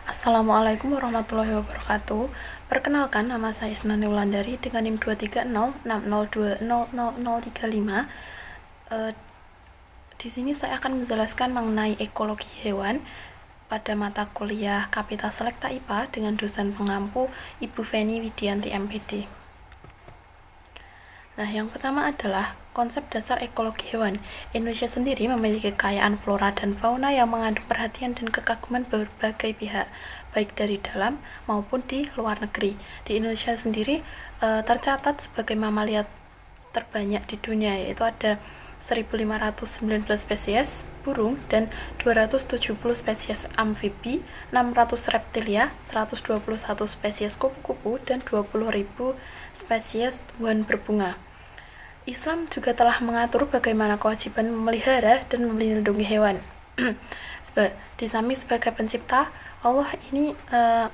Assalamualaikum warahmatullahi wabarakatuh. Perkenalkan, nama saya Isnani Wulandari dengan NIM 23060020035. Di sini saya akan menjelaskan mengenai ekologi hewan pada mata kuliah Kapital Selekta IPA dengan dosen pengampu Ibu Feni Widianti MPD. Nah, yang pertama adalah konsep dasar ekologi hewan. Indonesia sendiri memiliki kekayaan flora dan fauna yang mengandung perhatian dan kekaguman berbagai pihak, baik dari dalam maupun di luar negeri. Di Indonesia sendiri tercatat sebagai mamalia terbanyak di dunia, yaitu ada 1.519 spesies burung dan 270 spesies amfibi, 600 reptilia, 121 spesies kupu-kupu, dan 20.000 spesies tumbuhan berbunga. Islam juga telah mengatur bagaimana kewajiban memelihara dan melindungi hewan. Di samping sebagai pencipta, Allah ini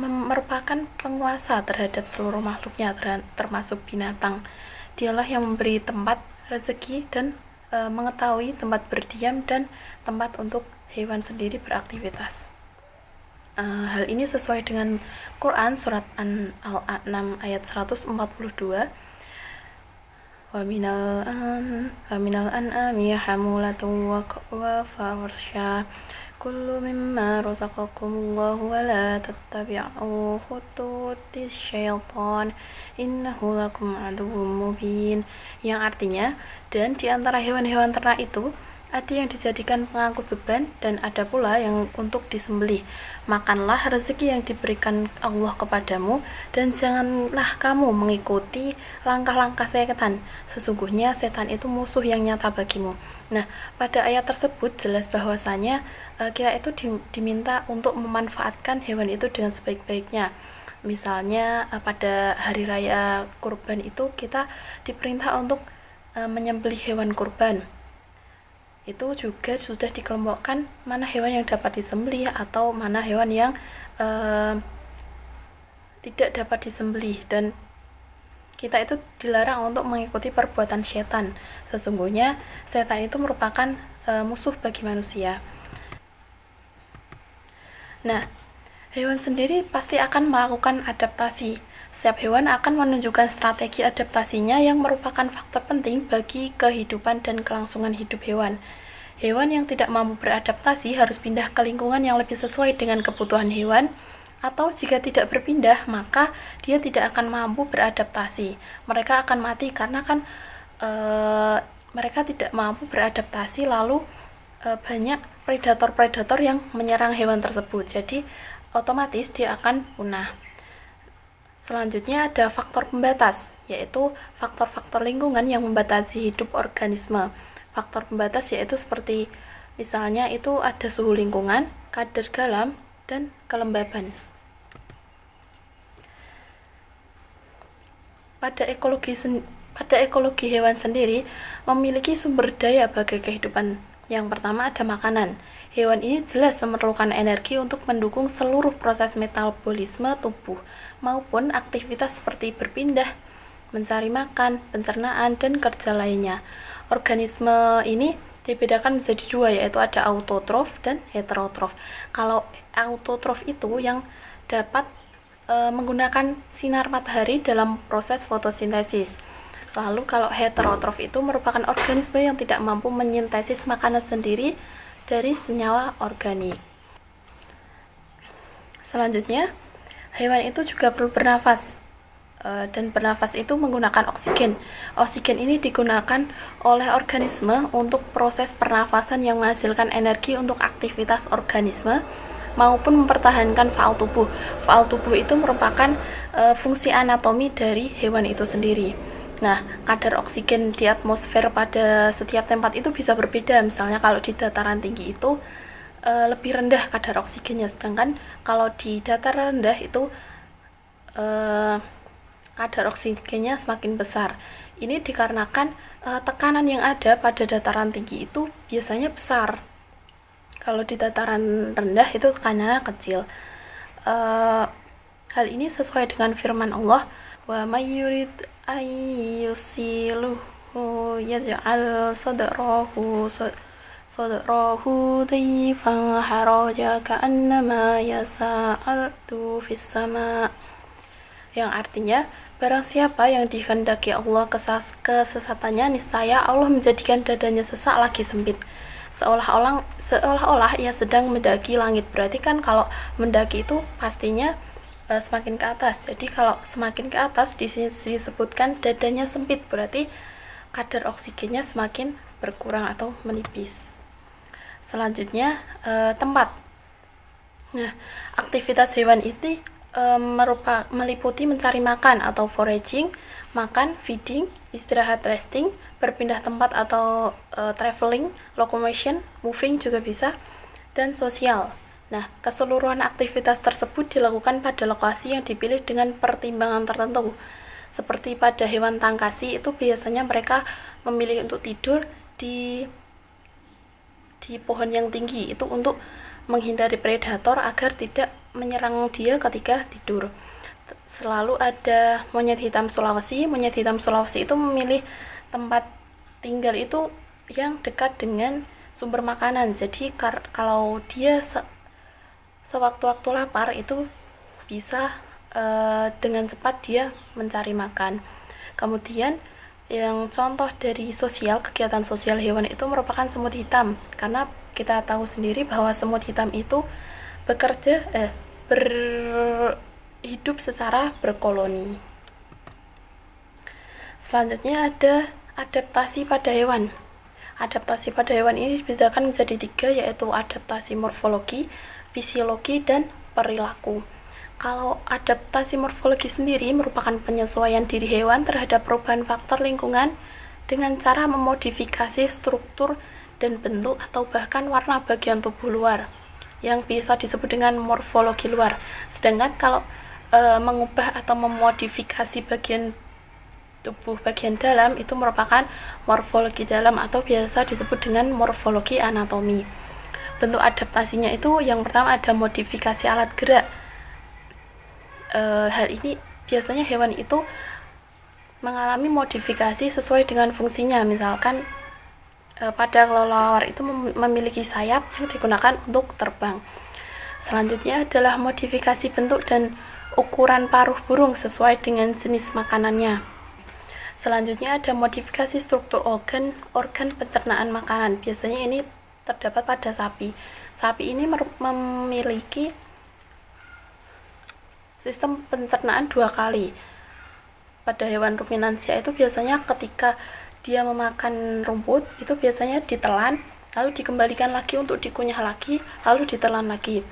merupakan penguasa terhadap seluruh makhluknya, termasuk binatang. Dialah yang memberi tempat, rezeki, dan mengetahui tempat berdiam dan tempat untuk hewan sendiri beraktivitas. Hal ini sesuai dengan Quran surat Al-An'am ayat 142. Wa minal an'ami hamulatun wa farsya kullu mimma razaqakumullahu wa la tattabi'u khututis syaitan innahu lakum aduwwum mubin, yang artinya, dan di antara hewan-hewan ternak itu ada yang dijadikan pengangkut beban dan ada pula yang untuk disembelih. Makanlah rezeki yang diberikan Allah kepadamu dan janganlah kamu mengikuti langkah-langkah setan. Sesungguhnya setan itu musuh yang nyata bagimu. Nah, pada ayat tersebut jelas bahwasanya kita itu diminta untuk memanfaatkan hewan itu dengan sebaik-baiknya. Misalnya pada hari raya kurban itu kita diperintah untuk menyembelih hewan kurban. Itu juga sudah dikelompokkan mana hewan yang dapat disembelih atau mana hewan yang tidak dapat disembelih, dan kita itu dilarang untuk mengikuti perbuatan setan. Sesungguhnya setan itu merupakan musuh bagi manusia. Nah, hewan sendiri pasti akan melakukan adaptasi. Setiap hewan akan menunjukkan strategi adaptasinya yang merupakan faktor penting bagi kehidupan dan kelangsungan hidup hewan. Hewan yang tidak mampu beradaptasi harus pindah ke lingkungan yang lebih sesuai dengan kebutuhan hewan, atau jika tidak berpindah, maka dia tidak akan mampu beradaptasi. Mereka akan mati karena kan mereka tidak mampu beradaptasi, lalu banyak predator-predator yang menyerang hewan tersebut. Jadi otomatis dia akan punah. Selanjutnya ada faktor pembatas, yaitu faktor-faktor lingkungan yang membatasi hidup organisme. Faktor pembatas yaitu seperti misalnya itu ada suhu lingkungan, kadar garam, dan kelembaban. Pada ekologi hewan sendiri memiliki sumber daya bagi kehidupan. Yang pertama ada makanan. Hewan ini jelas memerlukan energi untuk mendukung seluruh proses metabolisme tubuh maupun aktivitas seperti berpindah, mencari makan, pencernaan, dan kerja lainnya. Organisme ini dibedakan menjadi dua, yaitu ada autotrof dan heterotrof. Kalau autotrof itu yang dapat menggunakan sinar matahari dalam proses fotosintesis. Lalu kalau heterotrof itu merupakan organisme yang tidak mampu menyintesis makanan sendiri dari senyawa organik. Selanjutnya, hewan itu juga perlu bernafas, dan bernafas itu menggunakan oksigen. Oksigen ini digunakan oleh organisme untuk proses pernafasan yang menghasilkan energi untuk aktivitas organisme maupun mempertahankan faal tubuh. Faal tubuh itu merupakan fungsi anatomi dari hewan itu sendiri. Nah, kadar oksigen di atmosfer pada setiap tempat itu bisa berbeda. Misalnya kalau di dataran tinggi itu lebih rendah kadar oksigennya, sedangkan kalau di dataran rendah itu kadar oksigennya semakin besar. Ini dikarenakan tekanan yang ada pada dataran tinggi itu biasanya besar. Kalau di dataran rendah itu tekanannya kecil. Hal ini sesuai dengan firman Allah, wa may yurid ayyusiluhu yaj'al sadrahu sadrahu dhifan haraja ka'annama yasa'altu fis sama, yang artinya barang siapa yang dikehendaki Allah kesesatannya, niscaya Allah menjadikan dadanya sesak lagi sempit, seolah-olah ia sedang mendaki langit. Berarti kan kalau mendaki itu pastinya semakin ke atas. Jadi kalau semakin ke atas di sini disebutkan dadanya sempit, berarti kadar oksigennya semakin berkurang atau menipis. Selanjutnya tempat. Nah, aktivitas hewan ini meliputi mencari makan atau foraging, makan, feeding, istirahat, resting, berpindah tempat atau traveling, locomotion, moving juga bisa, dan sosial. Nah, keseluruhan aktivitas tersebut dilakukan pada lokasi yang dipilih dengan pertimbangan tertentu. Seperti pada hewan tangkasi itu biasanya mereka memilih untuk tidur di pohon yang tinggi, itu untuk menghindari predator agar tidak menyerang dia ketika tidur. Selalu ada monyet hitam Sulawesi. Monyet hitam Sulawesi itu memilih tempat tinggal itu yang dekat dengan sumber makanan. Jadi kalau dia sewaktu-waktu lapar itu bisa dengan cepat dia mencari makan. Kemudian yang contoh dari kegiatan sosial hewan itu merupakan semut hitam, karena kita tahu sendiri bahwa semut hitam itu berhidup secara berkoloni. Selanjutnya ada adaptasi pada hewan. Adaptasi pada hewan ini dibedakan menjadi 3, yaitu adaptasi morfologi, fisiologi, dan perilaku. Kalau adaptasi morfologi sendiri merupakan penyesuaian diri hewan terhadap perubahan faktor lingkungan dengan cara memodifikasi struktur dan bentuk atau bahkan warna bagian tubuh luar, yang bisa disebut dengan morfologi luar. Sedangkan kalau mengubah atau memodifikasi bagian tubuh bagian dalam itu merupakan morfologi dalam atau biasa disebut dengan morfologi anatomi. Bentuk adaptasinya itu yang pertama ada modifikasi alat gerak. Hal ini biasanya hewan itu mengalami modifikasi sesuai dengan fungsinya. Misalkan pada kelelawar itu memiliki sayap yang digunakan untuk terbang. Selanjutnya adalah modifikasi bentuk dan ukuran paruh burung sesuai dengan jenis makanannya. Selanjutnya ada modifikasi struktur organ pencernaan makanan. Biasanya ini terdapat pada sapi. Sapi ini memiliki sistem pencernaan 2 kali. Pada hewan ruminansia itu biasanya ketika dia memakan rumput itu biasanya ditelan, lalu dikembalikan lagi untuk dikunyah lagi, lalu ditelan lagi.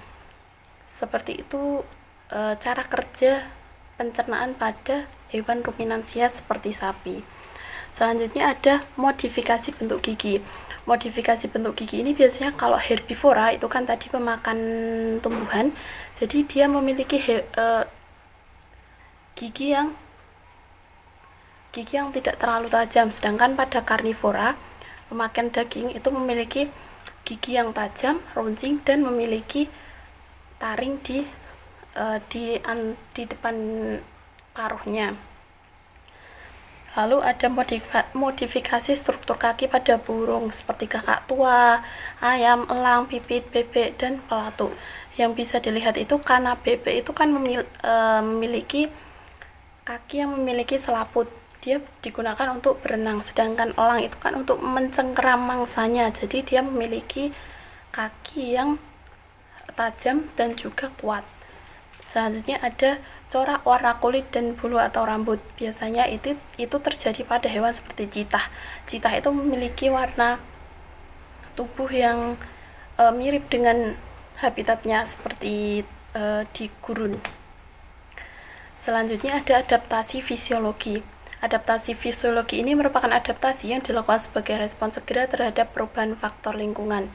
Seperti itu cara kerja pencernaan pada hewan ruminansia seperti sapi. Selanjutnya ada modifikasi bentuk gigi. Modifikasi bentuk gigi ini biasanya kalau herbivora itu kan tadi memakan tumbuhan, jadi dia memiliki gigi yang tidak terlalu tajam. Sedangkan pada karnivora, pemakan daging itu memiliki gigi yang tajam, runcing, dan memiliki taring di depan paruhnya. Lalu ada modifikasi struktur kaki pada burung seperti kakak tua, ayam, elang, pipit, bebek, dan pelatuk. Yang bisa dilihat itu karena bebek itu kan memiliki kaki yang memiliki selaput, dia digunakan untuk berenang, sedangkan elang itu kan untuk mencengkeram mangsanya, jadi dia memiliki kaki yang tajam dan juga kuat. Selanjutnya ada corak warna kulit dan bulu atau rambut. Biasanya itu terjadi pada hewan seperti citah. Citah itu memiliki warna tubuh yang mirip dengan habitatnya seperti di gurun. Selanjutnya ada adaptasi fisiologi. Adaptasi fisiologi ini merupakan adaptasi yang dilakukan sebagai respons segera terhadap perubahan faktor lingkungan.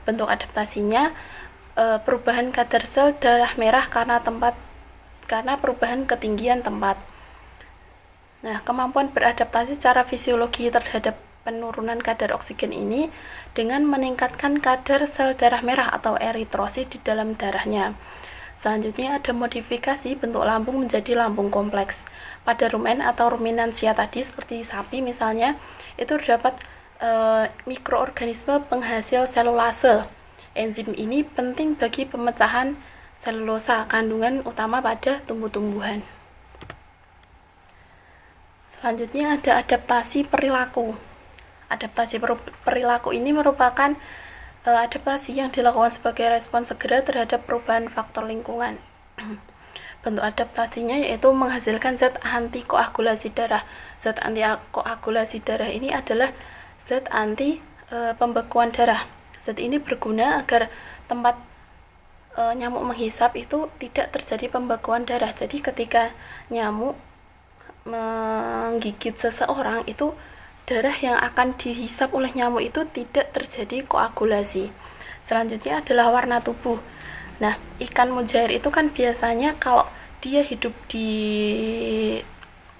Bentuk adaptasinya perubahan kadar sel darah merah karena perubahan ketinggian tempat. Nah, kemampuan beradaptasi secara fisiologi terhadap penurunan kadar oksigen ini dengan meningkatkan kadar sel darah merah atau eritrosit di dalam darahnya. Selanjutnya ada modifikasi bentuk lambung menjadi lambung kompleks. Pada rumen atau ruminansia tadi seperti sapi misalnya, itu terdapat mikroorganisme penghasil selulase. Enzim ini penting bagi pemecahan selulosa, kandungan utama pada tumbuh-tumbuhan. Selanjutnya ada adaptasi perilaku. Adaptasi perilaku ini merupakan adaptasi yang dilakukan sebagai respons segera terhadap perubahan faktor lingkungan. Bentuk adaptasinya yaitu menghasilkan zat antikoagulasi darah. Zat antikoagulasi darah ini adalah zat anti pembekuan darah. Zat ini berguna agar tempat nyamuk menghisap itu tidak terjadi pembekuan darah. Jadi ketika nyamuk menggigit seseorang, itu darah yang akan dihisap oleh nyamuk itu tidak terjadi koagulasi. Selanjutnya adalah warna tubuh. Nah, ikan mujair itu kan biasanya kalau dia hidup di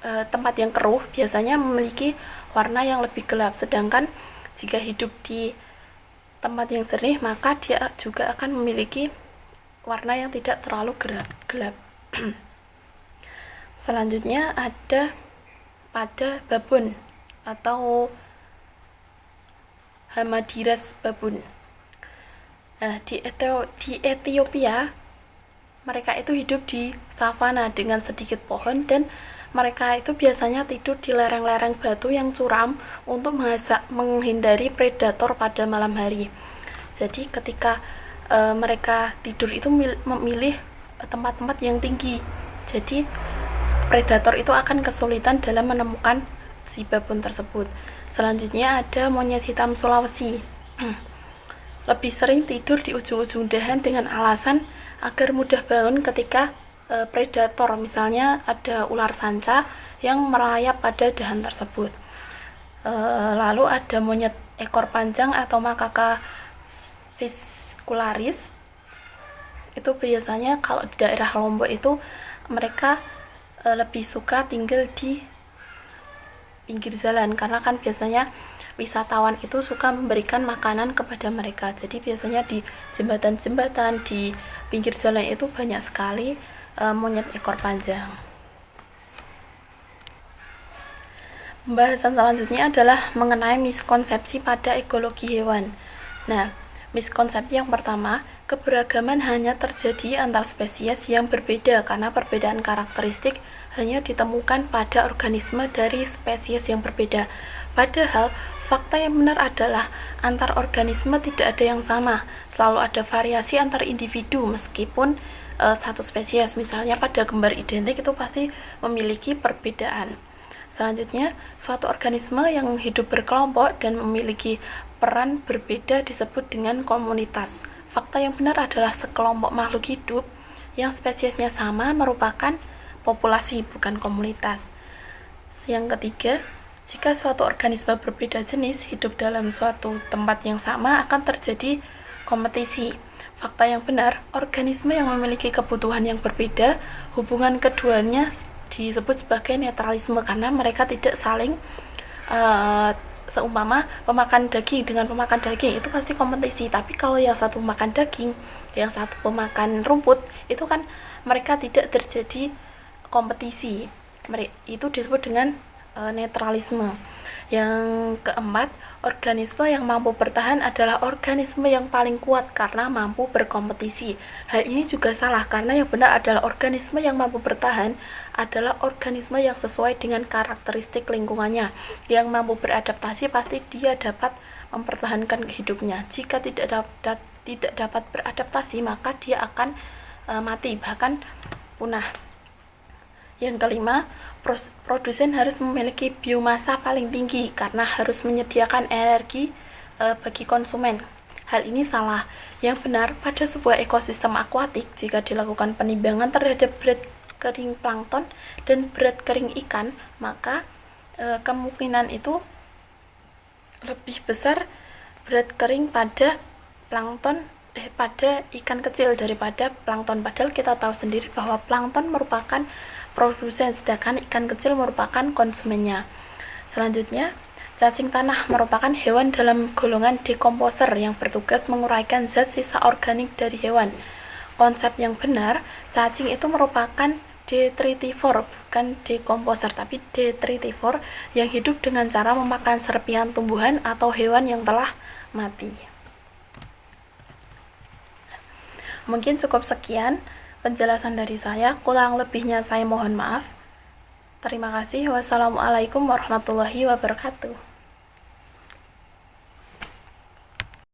tempat yang keruh biasanya memiliki warna yang lebih gelap, sedangkan jika hidup di tempat yang jernih maka dia juga akan memiliki warna yang tidak terlalu gelap. Selanjutnya ada pada babon atau Hamadryas babon. Nah, di Ethiopia mereka itu hidup di savana dengan sedikit pohon, dan mereka itu biasanya tidur di lereng-lereng batu yang curam untuk menghindari predator pada malam hari. Jadi ketika mereka tidur itu memilih tempat-tempat yang tinggi, jadi predator itu akan kesulitan dalam menemukan si babon tersebut. Selanjutnya ada monyet hitam Sulawesi. Lebih sering tidur di ujung-ujung dahan dengan alasan agar mudah bangun ketika predator, misalnya ada ular sanca yang merayap pada dahan tersebut. Lalu ada monyet ekor panjang atau Macaca fascicularis. Itu biasanya kalau di daerah Lombok itu mereka lebih suka tinggal di pinggir jalan, karena kan biasanya wisatawan itu suka memberikan makanan kepada mereka. Jadi biasanya di jembatan-jembatan, di pinggir jalan itu banyak sekali monyet ekor panjang. Pembahasan selanjutnya adalah mengenai miskonsepsi pada ekologi hewan. Nah, miskonsepsi yang pertama, keberagaman hanya terjadi antar spesies yang berbeda karena perbedaan karakteristik hanya ditemukan pada organisme dari spesies yang berbeda. Padahal fakta yang benar adalah antar organisme tidak ada yang sama, selalu ada variasi antar individu meskipun satu spesies. Misalnya pada kembar identik itu pasti memiliki perbedaan. Selanjutnya, suatu organisme yang hidup berkelompok dan memiliki peran berbeda disebut dengan komunitas. Fakta yang benar adalah sekelompok makhluk hidup yang spesiesnya sama merupakan populasi, bukan komunitas. Yang ketiga, jika suatu organisme berbeda jenis hidup dalam suatu tempat yang sama akan terjadi kompetisi. Fakta yang benar, organisme yang memiliki kebutuhan yang berbeda, hubungan keduanya disebut sebagai netralisme karena mereka tidak saling seumpama pemakan daging dengan pemakan daging itu pasti kompetisi, tapi kalau yang satu makan daging, yang satu pemakan rumput, itu kan mereka tidak terjadi kompetisi. Itu disebut dengan netralisme. Yang keempat, organisme yang mampu bertahan adalah organisme yang paling kuat karena mampu berkompetisi. Hal ini juga salah karena yang benar adalah organisme yang mampu bertahan adalah organisme yang sesuai dengan karakteristik lingkungannya. Yang mampu beradaptasi pasti dia dapat mempertahankan hidupnya. Jika tidak dapat beradaptasi maka dia akan mati, bahkan punah. Yang kelima, produsen harus memiliki biomasa paling tinggi karena harus menyediakan energi bagi konsumen. Hal ini salah. Yang benar, pada sebuah ekosistem akuatik, jika dilakukan penimbangan terhadap berat kering plankton dan berat kering ikan, maka kemungkinan itu lebih besar berat kering pada plankton pada ikan kecil daripada plankton. Padahal kita tahu sendiri bahwa plankton merupakan produsen, sedangkan ikan kecil merupakan konsumennya. Selanjutnya, cacing tanah merupakan hewan dalam golongan dekomposer yang bertugas menguraikan zat sisa organik dari hewan. Konsep yang benar, cacing itu merupakan detritivore, bukan decomposer tapi detritivore, yang hidup dengan cara memakan serpihan tumbuhan atau hewan yang telah mati. Mungkin cukup sekian penjelasan dari saya, kurang lebihnya saya mohon maaf. Terima kasih. Wassalamualaikum warahmatullahi wabarakatuh.